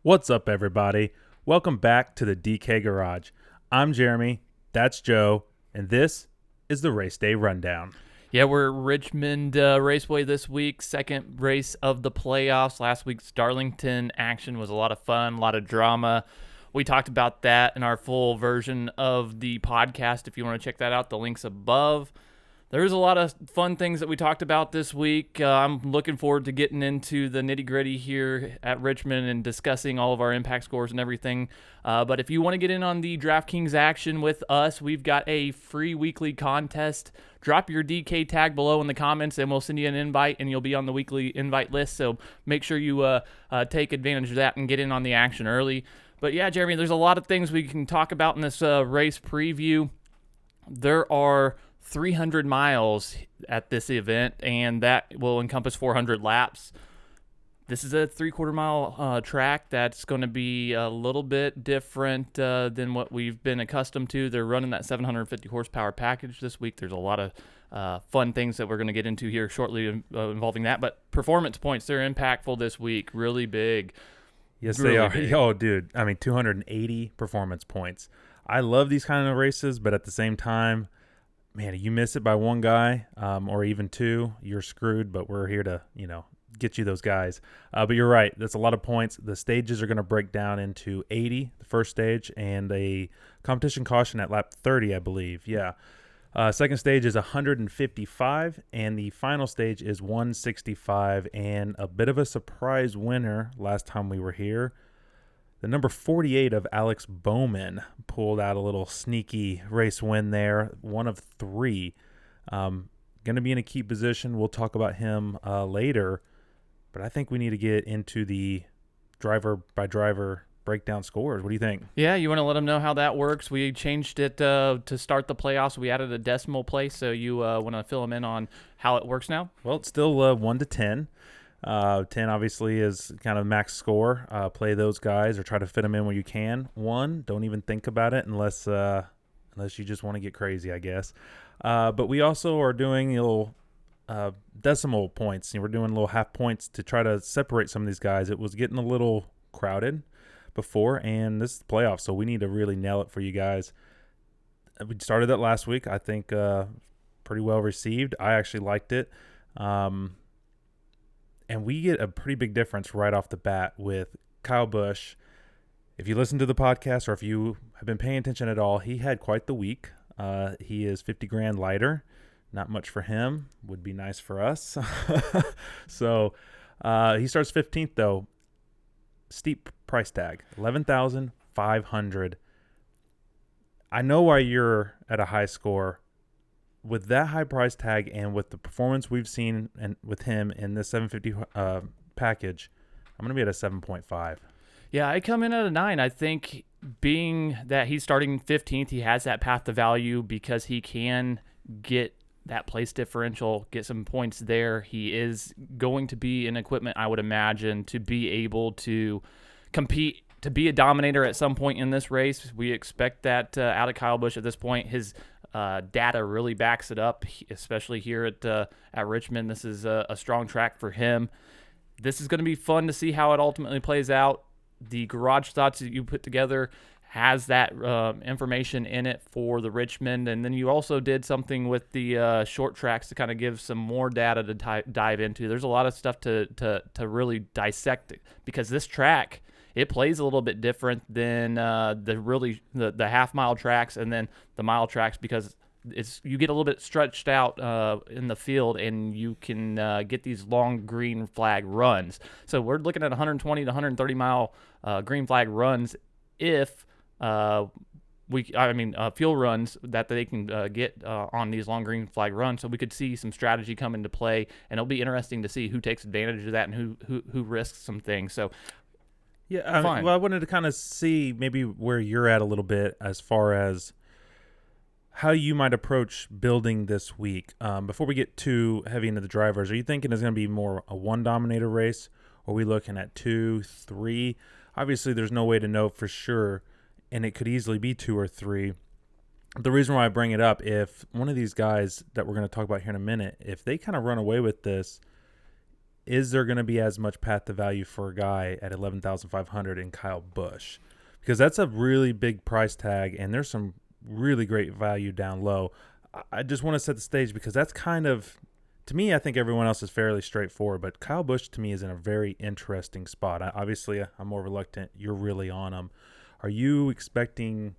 What's up, everybody? Welcome back to the DK Garage. I'm Jeremy, that's Joe, and this is the Race Day Rundown. Yeah, we're at Richmond Raceway this week, second race of the playoffs. Last week's Darlington action was a lot of fun, a lot of drama. We talked about that in our full version of the podcast. If you want to check that out, the link's above. There's a lot of fun things that we talked about this week. I'm looking forward to getting into the nitty-gritty here at Richmond and discussing all of our impact scores and everything. But if you want to get in on the DraftKings action with us, we've got a free weekly contest. Drop your DK tag below in the comments, and we'll send you an invite, and you'll be on the weekly invite list. So make sure you take advantage of that and get in on the action early. But yeah, Jeremy, there's a lot of things we can talk about in this race preview. There are 300 miles at this event, and that will encompass 400 laps. This is a 3/4 mile track that's going to be a little bit different than what we've been accustomed to. They're running that 750 horsepower package this week. There's a lot of fun things that we're going to get into here shortly involving that. But performance points, they're impactful this week, really big. Yes, really they are. big. Yo, dude, 280 performance points. I love these kind of races, but at the same time, man, you miss it by one guy or even two, you're screwed, but we're here to, get you those guys. But you're right. That's a lot of points. The stages are going to break down into 80, the first stage, and a competition caution at lap 30, I believe. Yeah. Second stage is 155, and the final stage is 165, and a bit of a surprise winner last time we were here. The number 48 of Alex Bowman pulled out a little sneaky race win there, one of three. Going to be in a key position. We'll talk about him later, but I think we need to get into the driver-by-driver breakdown scores. What do you think? Yeah, you want to let them know how that works? We changed it to start the playoffs. We added a decimal place, so you want to fill them in on how it works now? Well, it's still 1 to 10. 10 obviously is kind of max score. Play those guys or try to fit them in where you can. 1, don't even think about it unless you just want to get crazy, I guess. But we also are doing little decimal points. We're doing little half points to try to separate some of these guys. It was getting a little crowded before, and this is the playoffs, so we need to really nail it for you guys. We started that last week. I think pretty well received. I actually liked it. And we get a pretty big difference right off the bat with Kyle Busch. If you listen to the podcast or if you have been paying attention at all, he had quite the week. He is $50,000 lighter. Not much for him. Would be nice for us. So he starts 15th, though. Steep price tag, $11,500. I know why you're at a high score. With that high price tag and with the performance we've seen and with him in this 750 package, I'm going to be at a 7.5. Yeah, I come in at a 9. I think being that he's starting 15th, he has that path to value because he can get that place differential, get some points there. He is going to be in equipment, I would imagine, to be able to compete, to be a dominator at some point in this race. We expect that out of Kyle Busch at this point. His data really backs it up, especially here at Richmond. This is a strong track for him. This is going to be fun to see how it ultimately plays out. The Garage Thoughts that you put together has that information in it for the Richmond, and then you also did something with the short tracks to kind of give some more data to dive into. There's a lot of stuff to really dissect because this track, it plays a little bit different than the half-mile tracks and then the mile tracks because you get a little bit stretched out in the field and you can get these long green flag runs. So we're looking at 120 to 130 mile green flag runs if fuel runs that they can get on these long green flag runs. So we could see some strategy come into play, and it'll be interesting to see who takes advantage of that and who risks some things. So. Yeah, I wanted to kind of see maybe where you're at a little bit as far as how you might approach building this week. Before we get too heavy into the drivers, are you thinking it's going to be more a one dominator race? Or are we looking at 2, 3? Obviously, there's no way to know for sure, and it could easily be 2 or 3. The reason why I bring it up, if one of these guys that we're going to talk about here in a minute, if they kind of run away with this, is there going to be as much path to value for a guy at 11,500 in Kyle Busch? Because that's a really big price tag, and there's some really great value down low. I just want to set the stage because that's kind of, to me, I think everyone else is fairly straightforward, but Kyle Busch to me is in a very interesting spot. Obviously, I'm more reluctant. You're really on him. Are you expecting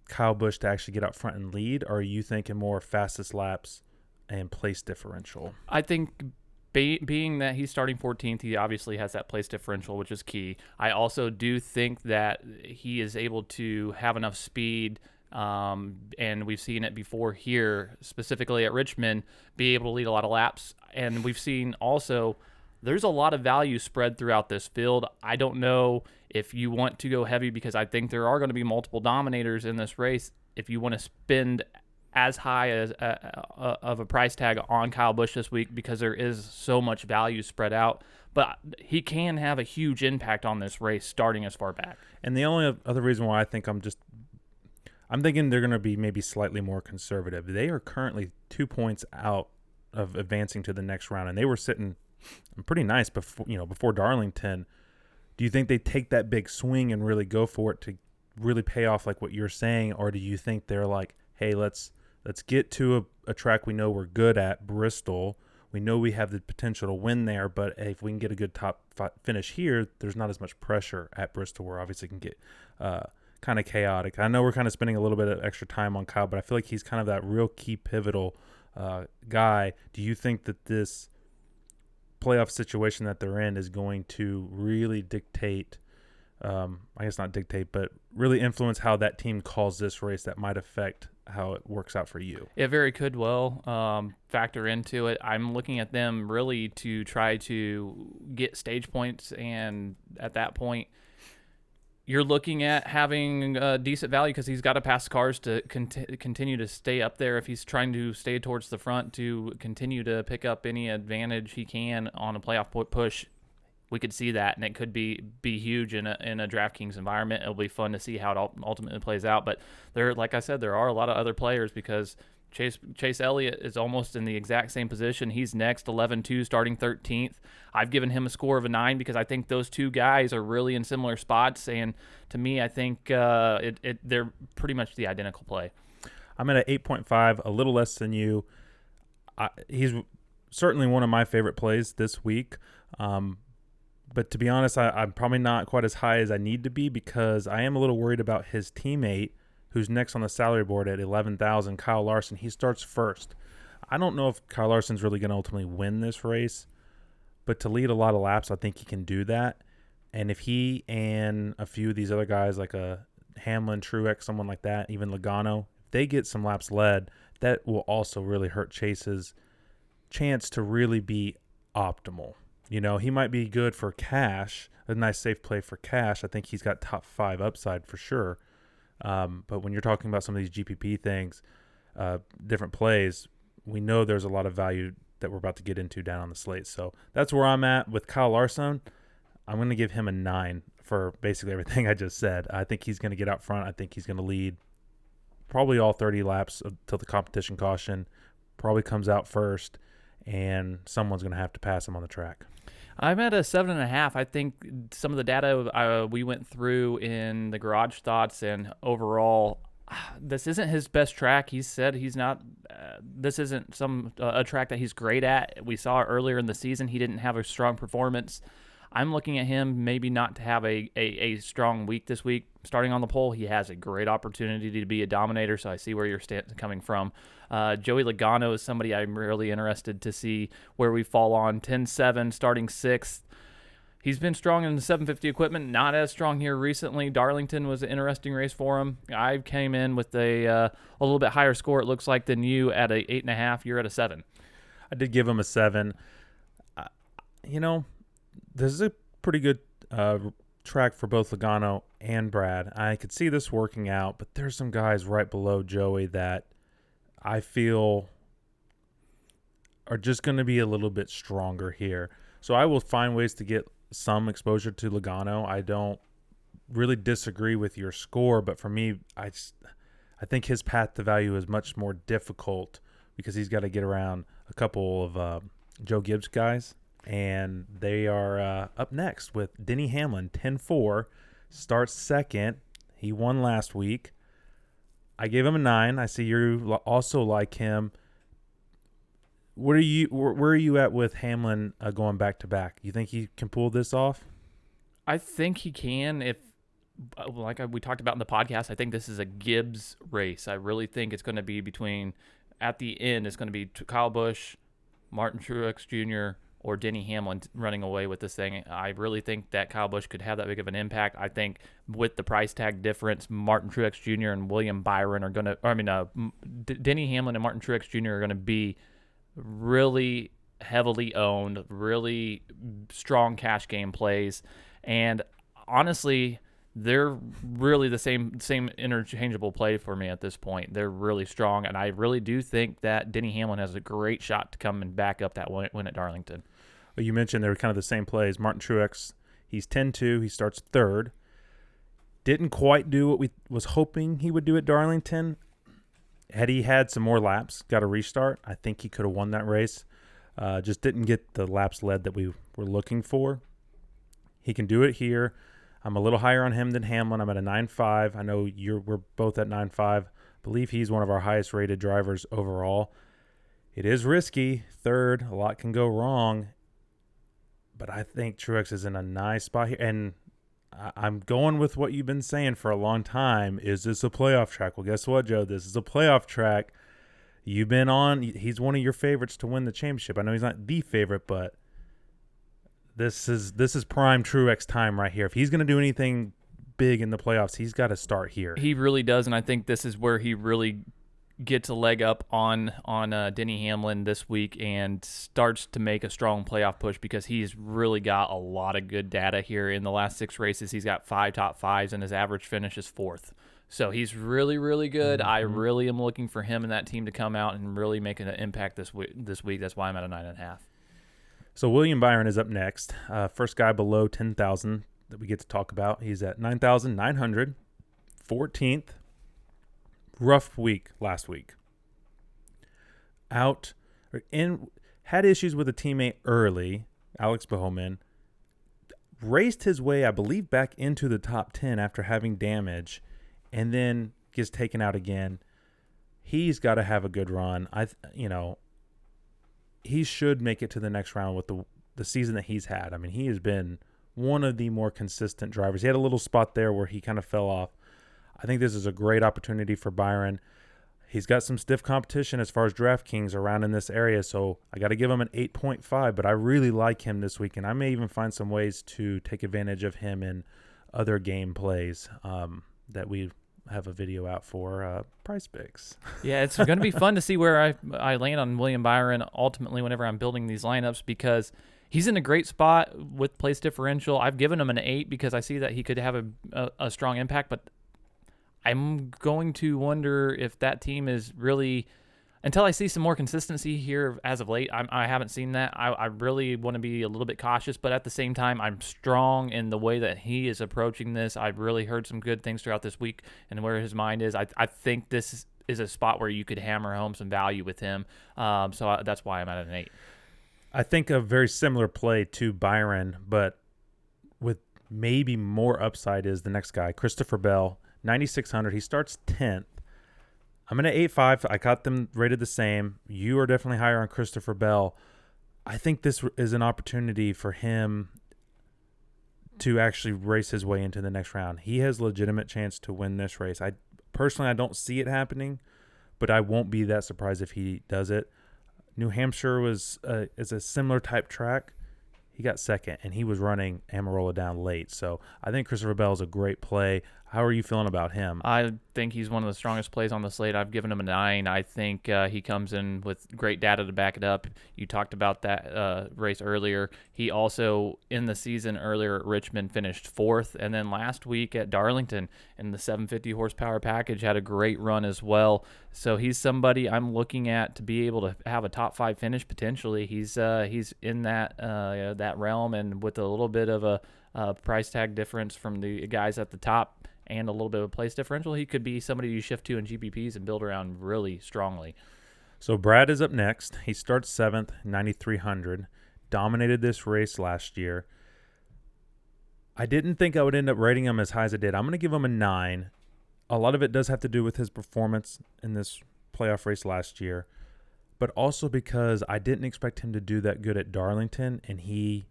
Kyle Busch to actually get out front and lead, or are you thinking more fastest laps and place differential? I think being that he's starting 14th, he obviously has that place differential, which is key. I also do think that he is able to have enough speed, and we've seen it before here, specifically at Richmond, be able to lead a lot of laps. And we've seen also there's a lot of value spread throughout this field. I don't know if you want to go heavy because I think there are going to be multiple dominators in this race. If you want to spend as high as of a price tag on Kyle Busch this week because there is so much value spread out. But he can have a huge impact on this race starting as far back. And the only other reason why I think I'm thinking they're going to be maybe slightly more conservative. They are currently 2 points out of advancing to the next round, and they were sitting pretty nice before Darlington. Do you think they take that big swing and really go for it to really pay off like what you're saying, or do you think they're like, hey, let's get to a track we know we're good at, Bristol. We know we have the potential to win there, but if we can get a good top finish here, there's not as much pressure at Bristol where obviously it can get kind of chaotic. I know we're kind of spending a little bit of extra time on Kyle, but I feel like he's kind of that real key pivotal guy. Do you think that this playoff situation that they're in is going to really dictate, I guess not dictate, but really influence how that team calls this race that might affect how it works out for you? It very could well factor into it. I'm looking at them really to try to get stage points, and at that point, you're looking at having decent value because he's got to pass cars to continue to stay up there. If he's trying to stay towards the front to continue to pick up any advantage he can on a playoff push, we could see that, and it could be huge in a DraftKings environment. It'll be fun to see how it ultimately plays out. But like I said, there are a lot of other players because Chase Elliott is almost in the exact same position. He's next, 11-2, starting 13th. I've given him a score of a 9 because I think those two guys are really in similar spots. And to me, I think they're pretty much the identical play. I'm at an 8.5, a little less than you. He's certainly one of my favorite plays this week. But to be honest, I'm probably not quite as high as I need to be because I am a little worried about his teammate who's next on the salary board at 11,000, Kyle Larson. He starts first. I don't know if Kyle Larson's really going to ultimately win this race, but to lead a lot of laps, I think he can do that. And if he and a few of these other guys like a Hamlin, Truex, someone like that, even Logano, if they get some laps led, that will also really hurt Chase's chance to really be optimal. You know, he might be good for cash, a nice safe play for cash. I think he's got top 5 upside for sure. But when you're talking about some of these GPP things, different plays, we know there's a lot of value that we're about to get into down on the slate. So that's where I'm at with Kyle Larson. I'm going to give him a 9 for basically everything I just said. I think he's going to get out front. I think he's going to lead probably all 30 laps until the competition caution, probably comes out first, and someone's going to have to pass him on the track. I'm at a 7.5. I think some of the data we went through in the garage thoughts and overall, this isn't his best track. He said he's not. This isn't a track that he's great at. We saw earlier in the season he didn't have a strong performance. I'm looking at him maybe not to have a strong week this week. Starting on the pole, he has a great opportunity to be a dominator, so I see where you're coming from. Joey Logano is somebody I'm really interested to see where we fall on. 10-7, starting 6th. He's been strong in the 750 equipment, not as strong here recently. Darlington was an interesting race for him. I came in with a little bit higher score, it looks like, than you at a 8.5. You're at a 7. I did give him a 7. This is a pretty good track for both Logano and Brad. I could see this working out, but there's some guys right below Joey that I feel are just going to be a little bit stronger here. So I will find ways to get some exposure to Logano. I don't really disagree with your score, but for me, I think his path to value is much more difficult because he's got to get around a couple of Joe Gibbs guys. and they are up next with Denny Hamlin, 10-4, starts second. He won last week. I gave him a 9. I see you also like him. Where are you at with Hamlin going back to back? You think he can pull this off? I think he can. If we talked about in the podcast, I think this is a Gibbs race. I really think it's going to be at the end, it's going to be Kyle Busch, Martin Truex Jr., or Denny Hamlin running away with this thing. I really think that Kyle Busch could have that big of an impact. I think with the price tag difference, Martin Truex Jr. and William Byron are going to, Denny Hamlin and Martin Truex Jr. are going to be really heavily owned, really strong cash game plays. And honestly, they're really the same interchangeable play for me at this point. They're really strong, and I really do think that Denny Hamlin has a great shot to come and back up that win at Darlington. Well, you mentioned they were kind of the same plays. Martin Truex, he's 10-2. He starts third. Didn't quite do what we was hoping he would do at Darlington. Had he had some more laps, got a restart, I think he could have won that race. Just didn't get the laps led that we were looking for. He can do it here. I'm a little higher on him than Hamlin. I'm at a 9.5. I know we're both at 9.5. I believe he's one of our highest rated drivers overall. It is risky. Third, a lot can go wrong. But I think Truex is in a nice spot here. And I'm going with what you've been saying for a long time. Is this a playoff track? Well, guess what, Joe? This is a playoff track. You've been on. He's one of your favorites to win the championship. I know he's not the favorite, but this is prime Truex time right here. If he's going to do anything big in the playoffs, he's got to start here. He really does, and I think this is where he really gets a leg up on Denny Hamlin this week and starts to make a strong playoff push because he's really got a lot of good data here. In the last 6 races, he's got 5 top 5s, and his average finish is 4th. So he's really, really good. Mm-hmm. I really am looking for him and that team to come out and really make an impact this week. That's why I'm at a 9.5. So William Byron is up next. First guy below 10,000 that we get to talk about. He's at 9,900, 14th. Rough week last week. Had issues with a teammate early, Alex Bowman. Raced his way, I believe, back into the top 10 after having damage, and then gets taken out again. He's got to have a good run. He should make it to the next round with the season that he's had. I mean, he has been one of the more consistent drivers. He had a little spot there where he kind of fell off. I think this is a great opportunity for Byron. He's got some stiff competition as far as DraftKings around in this area, so I got to give him an 8.5, but I really like him this week, and I may even find some ways to take advantage of him in other game plays that we have a video out for Price Picks. Yeah, it's going to be fun to see where I land on William Byron ultimately whenever I'm building these lineups because he's in a great spot with place differential. I've given him an 8 because I see that he could have a strong impact, but I'm going to wonder if that team is really, until I see some more consistency here as of late, I haven't seen that. I really want to be a little bit cautious, but at the same time, I'm strong in the way that he is approaching this. I've really heard some good things throughout this week and where his mind is. I think this is a spot where you could hammer home some value with him. So that's why I'm at an 8. I think a very similar play to Byron, but with maybe more upside is the next guy, Christopher Bell. 9,600. He starts 10th. I'm at an 8.5. I got them rated the same. You are definitely higher on Christopher Bell. I think this is an opportunity for him to actually race his way into the next round. He has a legitimate chance to win this race. I don't see it happening, but I won't be that surprised if he does it. New Hampshire is a similar type track. He got second, and he was running Amarola down late. So I think Christopher Bell is a great play. How are you feeling about him? I think he's one of the strongest plays on the slate. I've given him a 9. I think he comes in with great data to back it up. You talked about that race earlier. He also, in the season earlier at Richmond, finished 4th. And then last week at Darlington in the 750 horsepower package had a great run as well. So he's somebody I'm looking at to be able to have a top 5 finish potentially. He's in that realm, and with a little bit of a price tag difference from the guys at the top and a little bit of a place differential, he could be somebody you shift to in GPPs and build around really strongly. So Brad is up next. He starts 7th, 9,300. dominated this race last year. I didn't think I would end up rating him as high as I did. I'm going to give him a 9. A lot of it does have to do with his performance in this playoff race last year, but also because I didn't expect him to do that good at Darlington, and he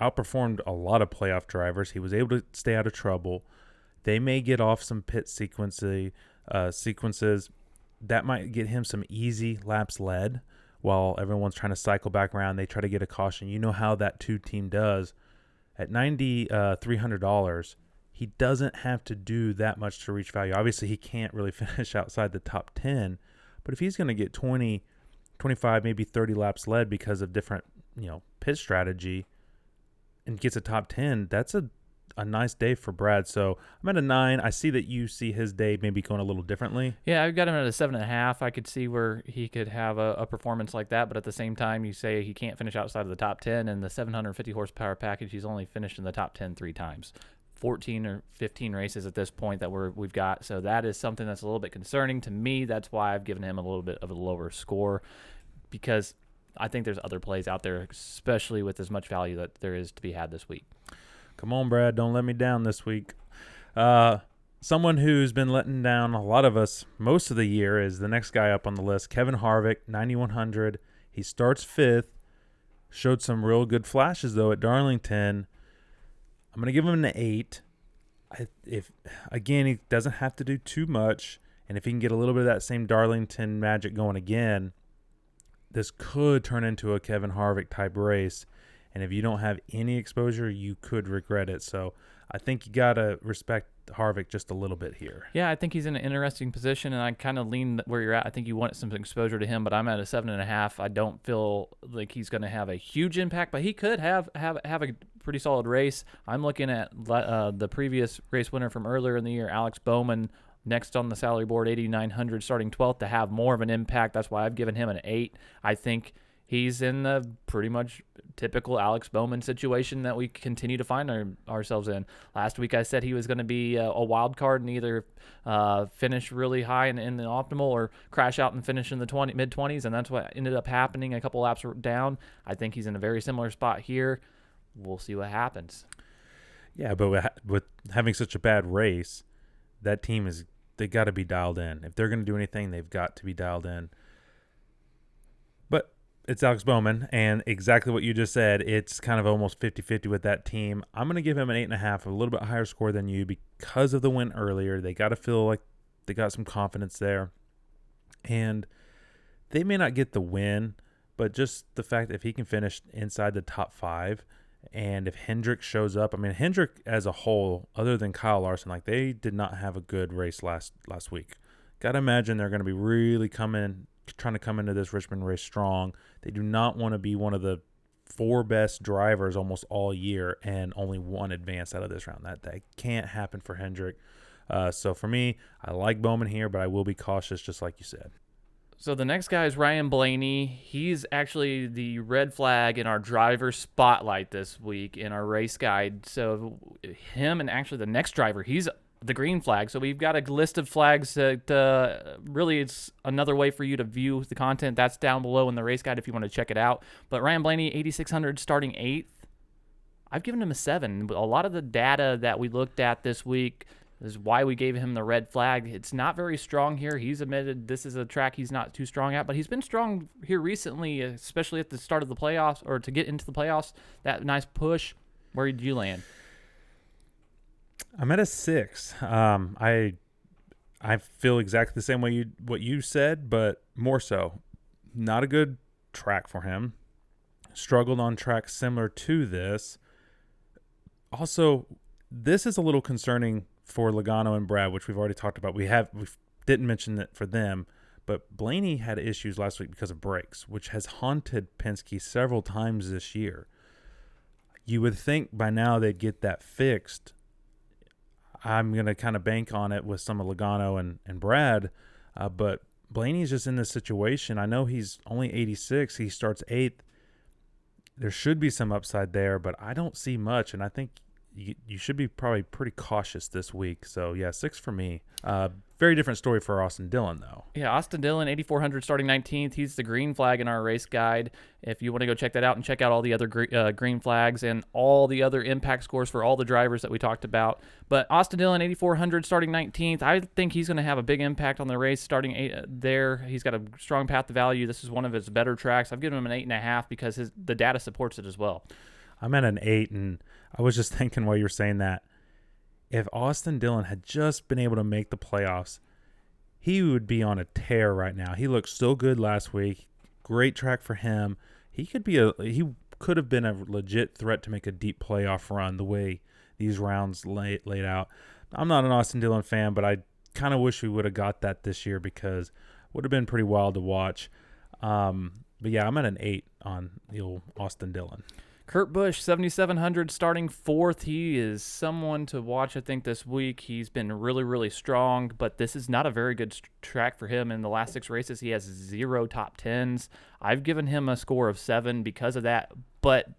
outperformed a lot of playoff drivers. He was able to stay out of trouble. They may get off some pit sequences that might get him some easy laps led while everyone's trying to cycle back around. They try to get a caution. You know how that 2 team does. At $9,300, he doesn't have to do that much to reach value. Obviously, he can't really finish outside the top 10, but if he's going to get 20, 25, maybe 30 laps led because of different, pit strategy and gets a top 10, that's a nice day for Brad. So I'm at a 9. I see that you see his day maybe going a little differently. Yeah, I've got him at a 7.5. I could see where he could have a performance like that, but at the same time, you say he can't finish outside of the top 10, and the 750 horsepower package, he's only finished in the top 10 3 times. 14 or 15 races at this point that we've got. So that is something that's a little bit concerning to me. That's why I've given him a little bit of a lower score, because I think there's other plays out there, especially with as much value that there is to be had this week. Come on, Brad. Don't let me down this week. Someone who's been letting down a lot of us most of the year is the next guy up on the list, Kevin Harvick, 9,100. He starts 5th. Showed some real good flashes, though, at Darlington. I'm going to give him an 8. Again, he doesn't have to do too much, and if he can get a little bit of that same Darlington magic going again, this could turn into a Kevin Harvick type race. And if you don't have any exposure, you could regret it. So I think you got to respect Harvick just a little bit here. Yeah, I think he's in an interesting position, and I kind of lean where you're at. I think you want some exposure to him, but I'm at a 7.5. I don't feel like he's going to have a huge impact, but he could have a pretty solid race. I'm looking at the previous race winner from earlier in the year, Alex Bowman, next on the salary board, 8,900, starting 12th, to have more of an impact. That's why I've given him an 8. I think he's in the pretty much typical Alex Bowman situation that we continue to find ourselves in. Last week I said he was going to be a wild card and either finish really high in the optimal or crash out and finish in the mid-20s, and that's what ended up happening a couple laps down. I think he's in a very similar spot here. We'll see what happens. Yeah, but with having such a bad race, that team they got to be dialed in. If they're going to do anything, they've got to be dialed in. But it's Alex Bowman, and exactly what you just said, it's kind of almost 50-50 with that team. I'm going to give him an 8.5, a little bit higher score than you because of the win earlier. They got to feel like they got some confidence there. And they may not get the win, but just the fact that if he can finish inside the top 5, and if Hendrick shows up, Hendrick as a whole, other than Kyle Larson, they did not have a good race last week. Got to imagine they're going to be really trying to come into this Richmond race strong. They do not want to be one of the 4 best drivers almost all year and only 1 advance out of this round. That can't happen for Hendrick. So for me, I like Bowman here, but I will be cautious, just like you said. So the next guy is Ryan Blaney. He's actually the red flag in our driver spotlight this week in our race guide. So him and actually the next driver, he's the green flag. So we've got a list of flags that really it's another way for you to view the content. That's down below in the race guide if you want to check it out. But Ryan Blaney, 8,600, starting 8th. I've given him a 7. A lot of the data that we looked at this week is why we gave him the red flag. It's not very strong here. He's admitted this is a track he's not too strong at, but he's been strong here recently, especially at the start of the playoffs or to get into the playoffs. That nice push. Where did you land? I'm at a 6. I feel exactly the same way what you said, but more so. Not a good track for him. Struggled on tracks similar to this. Also, this is a little concerning for Logano and Brad, which we've already talked about. We didn't mention it for them, but Blaney had issues last week because of brakes, which has haunted Penske several times this year. You would think by now they'd get that fixed. I'm going to kind of bank on it with some of Logano and Brad, but Blaney's just in this situation. I know he's only 86. He starts 8th. There should be some upside there, but I don't see much, and I think you should be probably pretty cautious this week. So, yeah, 6 for me. Very different story for Austin Dillon, though. Yeah, Austin Dillon, 8,400 starting 19th. He's the green flag in our race guide. If you want to go check that out and check out all the other green flags and all the other impact scores for all the drivers that we talked about. But Austin Dillon, 8,400 starting 19th. I think he's going to have a big impact on the race starting there. He's got a strong path to value. This is one of his better tracks. I've given him an 8.5 because the data supports it as well. I'm at an 8, and I was just thinking while you were saying that, if Austin Dillon had just been able to make the playoffs, he would be on a tear right now. He looked so good last week. Great track for him. He could have been a legit threat to make a deep playoff run the way these rounds laid out. I'm not an Austin Dillon fan, but I kind of wish we would have got that this year because it would have been pretty wild to watch. But yeah, I'm at an 8 on the old Austin Dillon. Kurt Busch, 7,700 starting 4th. He is someone to watch, I think, this week. He's been really, really strong, but this is not a very good track for him. In the last 6 races, he has 0 top 10s. I've given him a score of 7 because of that, but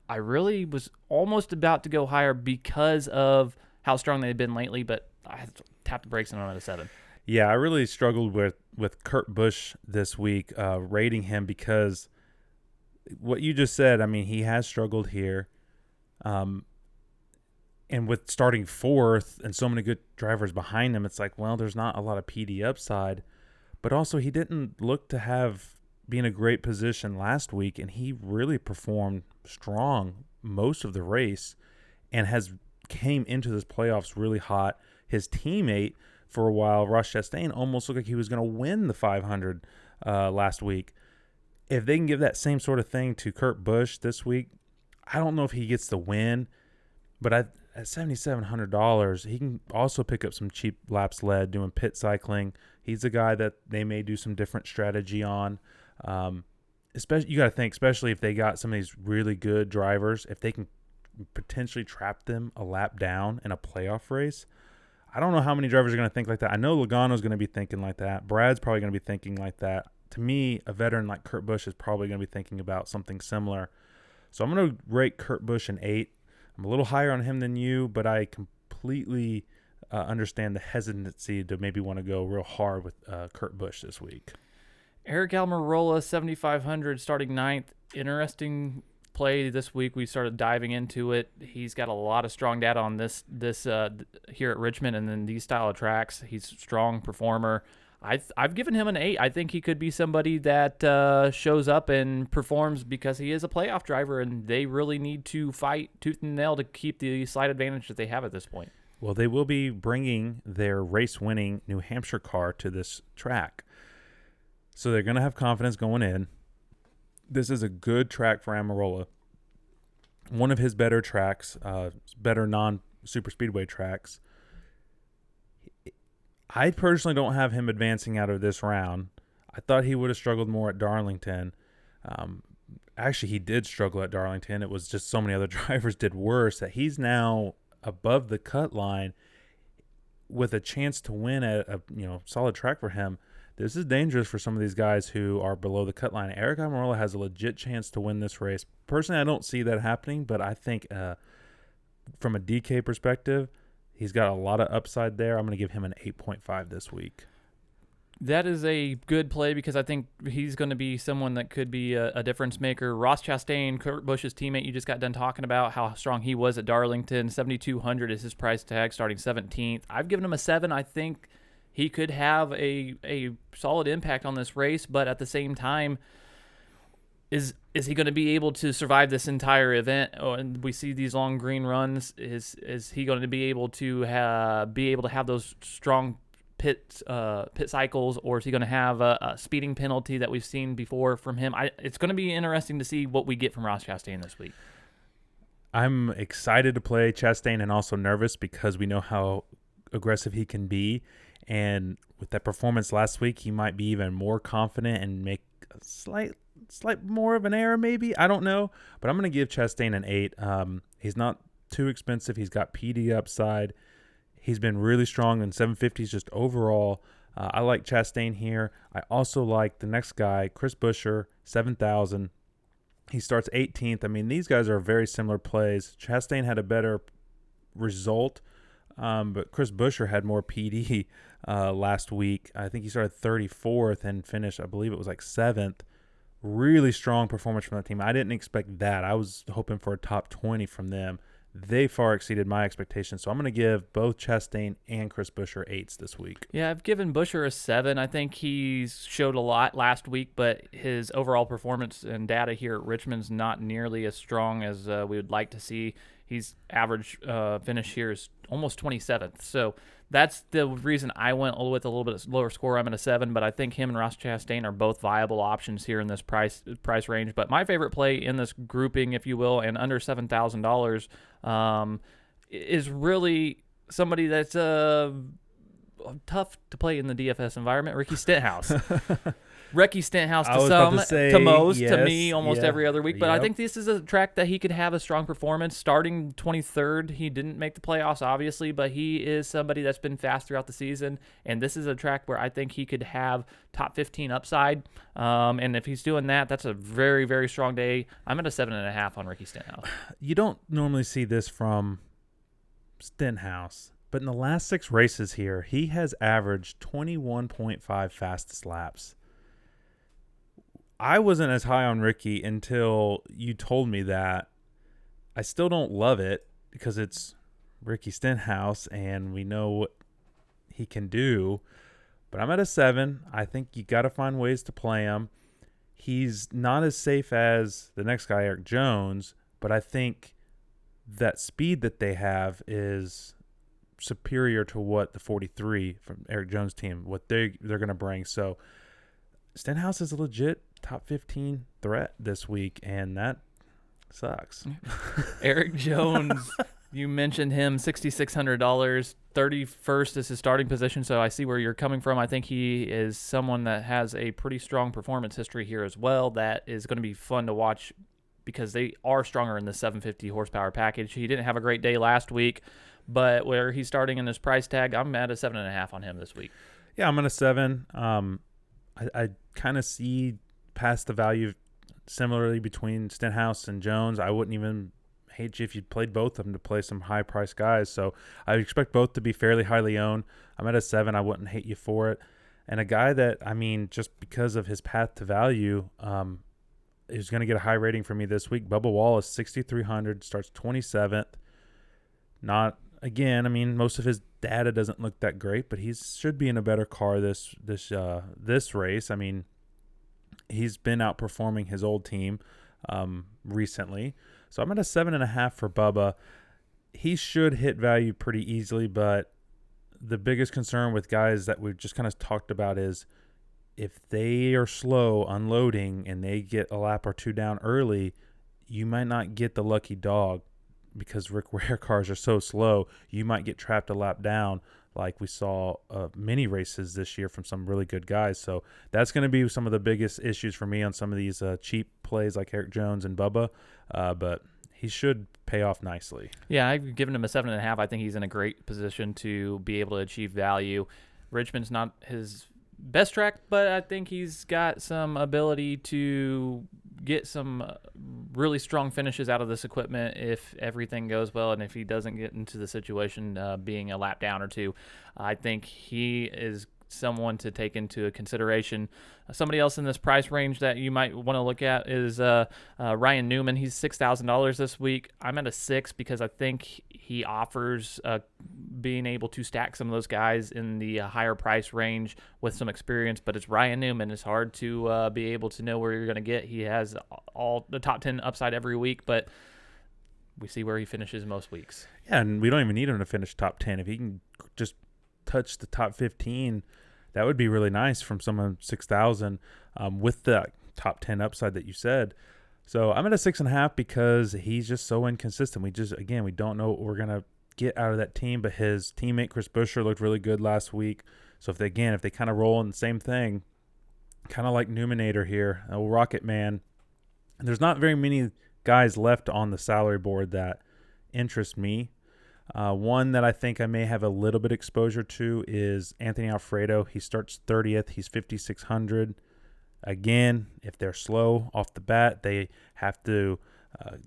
I really was almost about to go higher because of how strong they've been lately, but I had to tap the brakes and I'm at a 7. Yeah, I really struggled with Kurt Busch this week, rating him because what you just said, I mean, he has struggled here. And with starting 4th and so many good drivers behind him, it's like, well, there's not a lot of PD upside. But also, he didn't look to be in a great position last week, and he really performed strong most of the race and came into this playoffs really hot. His teammate for a while, Ross Chastain, almost looked like he was going to win the 500 last week. If they can give that same sort of thing to Kurt Busch this week, I don't know if he gets the win, but at $7,700, he can also pick up some cheap laps led doing pit cycling. He's a guy that they may do some different strategy on. Especially, you got to think, especially if they got some of these really good drivers, if they can potentially trap them a lap down in a playoff race. I don't know how many drivers are going to think like that. I know Logano's going to be thinking like that. Brad's probably going to be thinking like that. To me, a veteran like Kurt Busch is probably going to be thinking about something similar. So I'm going to rate Kurt Busch an 8. I'm a little higher on him than you, but I completely understand the hesitancy to maybe want to go real hard with Kurt Busch this week. Eric Almirola, 7,500 starting 9th. Interesting play this week. We started diving into it. He's got a lot of strong data on this here at Richmond and then these style of tracks. He's a strong performer. I've given him an 8. I think he could be somebody that shows up and performs because he is a playoff driver, and they really need to fight tooth and nail to keep the slight advantage that they have at this point. Well, they will be bringing their race-winning New Hampshire car to this track. So they're going to have confidence going in. This is a good track for Almirola. One of his better tracks, better non-super speedway tracks. I personally don't have him advancing out of this round. I thought he would have struggled more at Darlington. Actually, he did struggle at Darlington. It was just so many other drivers did worse that he's now above the cut line with a chance to win at a solid track for him. This is dangerous for some of these guys who are below the cut line. Eric Almirola has a legit chance to win this race. Personally, I don't see that happening, but I think from a DK perspective, he's got a lot of upside there. I'm going to give him an 8.5 this week. That is a good play because I think he's going to be someone that could be a difference maker. Ross Chastain, Kurt Busch's teammate, you just got done talking about how strong he was at Darlington. 7,200 is his price tag, starting 17th. I've given him a 7. I think he could have a solid impact on this race, but at the same time, is he going to be able to survive this entire event? Oh, and we see these long green runs. Is he going to be able to have those strong pit cycles, or is he going to have a speeding penalty that we've seen before from him? It's going to be interesting to see what we get from Ross Chastain this week. I'm excited to play Chastain and also nervous because we know how aggressive he can be. And with that performance last week, he might be even more confident and make a slight more of an error maybe. I don't know. But I'm going to give Chastain an 8. He's not too expensive. He's got PD upside. He's been really strong in 750s just overall. I like Chastain here. I also like the next guy, Chris Buescher, 7,000. He starts 18th. I mean, these guys are very similar plays. Chastain had a better result. But Chris Buescher had more PD last week. I think he started 34th and finished, I believe it was like 7th. Really strong performance from that team. I didn't expect that. I was hoping for a top 20 from them. They far exceeded my expectations. So I'm going to give both Chastain and Chris Buescher 8s this week. Yeah, I've given Buescher a 7. I think he showed a lot last week, but his overall performance and data here at Richmond's not nearly as strong as we would like to see. His average finish here is almost 27th. So that's the reason I went with a little bit lower score. I'm at a 7, but I think him and Ross Chastain are both viable options here in this price range. But my favorite play in this grouping, if you will, and under $7,000 is really somebody that's tough to play in the DFS environment, Ricky Stenhouse. Ricky Stenhouse to some, to most, to me, almost every other week. But I think this is a track that he could have a strong performance. Starting 23rd, he didn't make the playoffs, obviously, but he is somebody that's been fast throughout the season. And this is a track where I think he could have top 15 upside. And if he's doing that, that's a very, very strong day. I'm at a 7.5 on Ricky Stenhouse. You don't normally see this from Stenhouse, but in the last 6 races here, he has averaged 21.5 fastest laps. I wasn't as high on Ricky until you told me that. I still don't love it because it's Ricky Stenhouse and we know what he can do. But I'm at a 7. I think you got to find ways to play him. He's not as safe as the next guy, Eric Jones, but I think that speed that they have is superior to what the 43 from Eric Jones' team, what they're going to bring. So Stenhouse is a legit top 15 threat this week, and that sucks. Eric Jones, you mentioned him, $6,600, 31st is his starting position, so I see where you're coming from. I think he is someone that has a pretty strong performance history here as well that is going to be fun to watch because they are stronger in the 750 horsepower package. He didn't have a great day last week, but where he's starting in his price tag, I'm at a 7.5 on him this week. Yeah, I'm at a 7. I kind of see past the value similarly between Stenhouse and Jones. I wouldn't even hate you if you played both of them to play some high-priced guys. So I expect both to be fairly highly owned. I'm at a 7. I wouldn't hate you for it. And a guy that, I mean, just because of his path to value, is going to get a high rating for me this week. Bubba Wallace, 6,300, starts 27th. Not, again, I mean, most of his data doesn't look that great, but he should be in a better car this race. I mean, he's been outperforming his old team recently. So I'm at a 7.5 for Bubba. He should hit value pretty easily, but the biggest concern with guys that we've just kind of talked about is if they are slow unloading and they get a lap or two down early, you might not get the lucky dog because Rick Ware cars are so slow. You might get trapped a lap down like we saw many races this year from some really good guys. So that's going to be some of the biggest issues for me on some of these cheap plays like Eric Jones and Bubba. But he should pay off nicely. Yeah, I've given him a 7.5. I think he's in a great position to be able to achieve value. Richmond's not his best track, but I think he's got some ability to get some really strong finishes out of this equipment if everything goes well and if he doesn't get into the situation being a lap down or two. I think he is someone to take into consideration. Somebody else in this price range that you might want to look at is Ryan Newman. He's $6,000 this week. I'm at a 6 because I think he offers being able to stack some of those guys in the higher price range with some experience, but it's Ryan Newman. It's hard to be able to know where you're going to get. He has all the top 10 upside every week, but we see where he finishes most weeks. Yeah, and we don't even need him to finish top 10. If he can just touch the top 15, that would be really nice from someone 6,000 with the top 10 upside that you said. So I'm at a 6.5 because he's just so inconsistent. We don't know what we're going to get out of that team, but his teammate Chris Buescher looked really good last week. So if they kind of roll in the same thing, kind of like Newmanator here, Rocket Man, and there's not very many guys left on the salary board that interest me. One that I think I may have a little bit exposure to is Anthony Alfredo. He starts 30th. He's 5,600. Again, if they're slow off the bat, they have to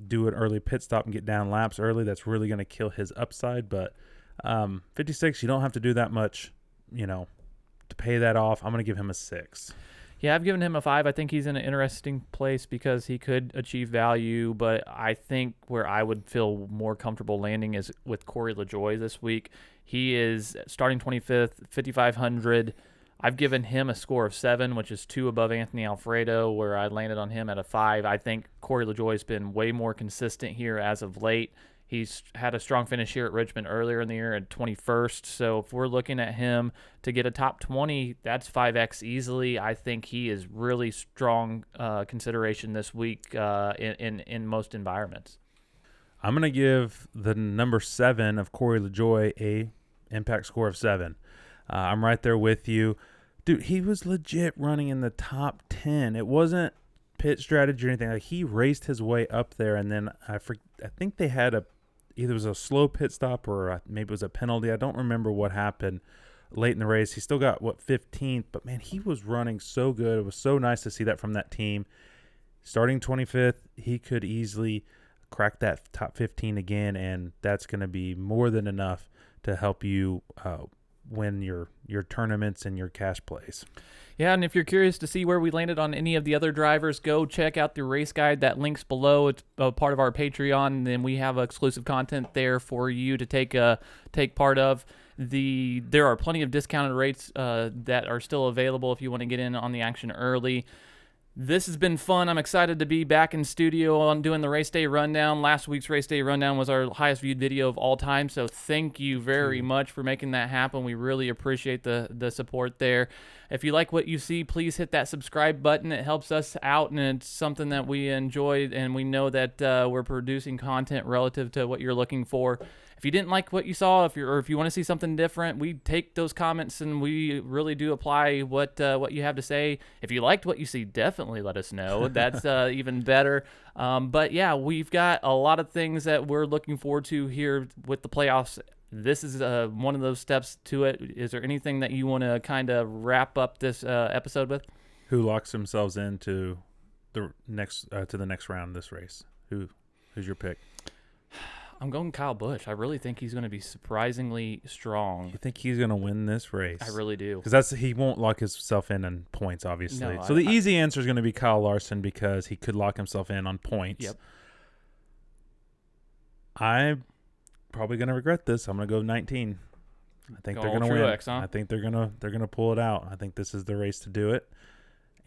do an early pit stop and get down laps early. That's really going to kill his upside. But 56, you don't have to do that much, to pay that off. I'm going to give him a 6. Yeah, I've given him a 5. I think he's in an interesting place because he could achieve value, but I think where I would feel more comfortable landing is with Corey Lejoy this week. He is starting 25th, 5,500. I've given him a score of 7, which is 2 above Anthony Alfredo, where I landed on him at a 5. I think Corey Lejoy has been way more consistent here as of late. He's had a strong finish here at Richmond earlier in the year at 21st. So if we're looking at him to get a top 20, that's 5X easily. I think he is really strong consideration this week in most environments. I'm going to give the number 7 of Corey Lejoy a impact score of 7. I'm right there with you. Dude, he was legit running in the top 10. It wasn't pit strategy or anything. Like, he raced his way up there, and then I think they had either it was a slow pit stop or maybe it was a penalty. I don't remember what happened late in the race. He still got 15th, but man, he was running so good. It was so nice to see that from that team. Starting 25th, he could easily crack that top 15 again, and that's going to be more than enough to help you win your tournaments and your cash plays. Yeah, and if you're curious to see where we landed on any of the other drivers, go check out the race guide. That link's below. It's a part of our Patreon, and then we have exclusive content there for you to take part of. There are plenty of discounted rates that are still available if you want to get in on the action early. This has been fun. I'm excited to be back in studio on doing the race day rundown. Last week's race day rundown was our highest viewed video of all time, so thank you very much for making that happen. We really appreciate the support there. If you like what you see, please hit that subscribe button. It helps us out, and it's something that we enjoy, and we know that we're producing content relative to what you're looking for. If you didn't like what you saw, if you want to see something different, we take those comments and we really do apply what you have to say. If you liked what you see, definitely let us know. That's even better. But yeah, we've got a lot of things that we're looking forward to here with the playoffs. This is one of those steps to it. Is there anything that you want to kind of wrap up this episode with? Who locks themselves into the next round of this race? Who's your pick? I'm going Kyle Busch. I really think he's going to be surprisingly strong. You think he's going to win this race? I really do. Because he won't lock himself in on points, obviously. No, so the easy answer is going to be Kyle Larson because he could lock himself in on points. Yep. I'm probably going to regret this. I'm going to go 19. I think they're going to win. Huh? I think they're going to pull it out. I think this is the race to do it.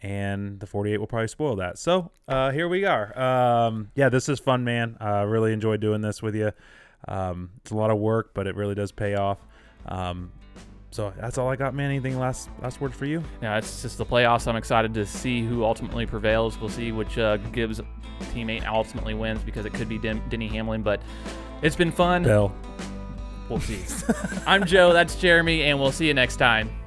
And the 48 will probably spoil that. So here we are. Yeah, this is fun, man. I really enjoy doing this with you. It's a lot of work, but it really does pay off. So that's all I got, man. Anything last word for you? Yeah, it's just the playoffs. I'm excited to see who ultimately prevails. We'll see which Gibbs teammate ultimately wins because it could be Denny Hamlin. But it's been fun. Bill. We'll see. I'm Joe. That's Jeremy, and we'll see you next time.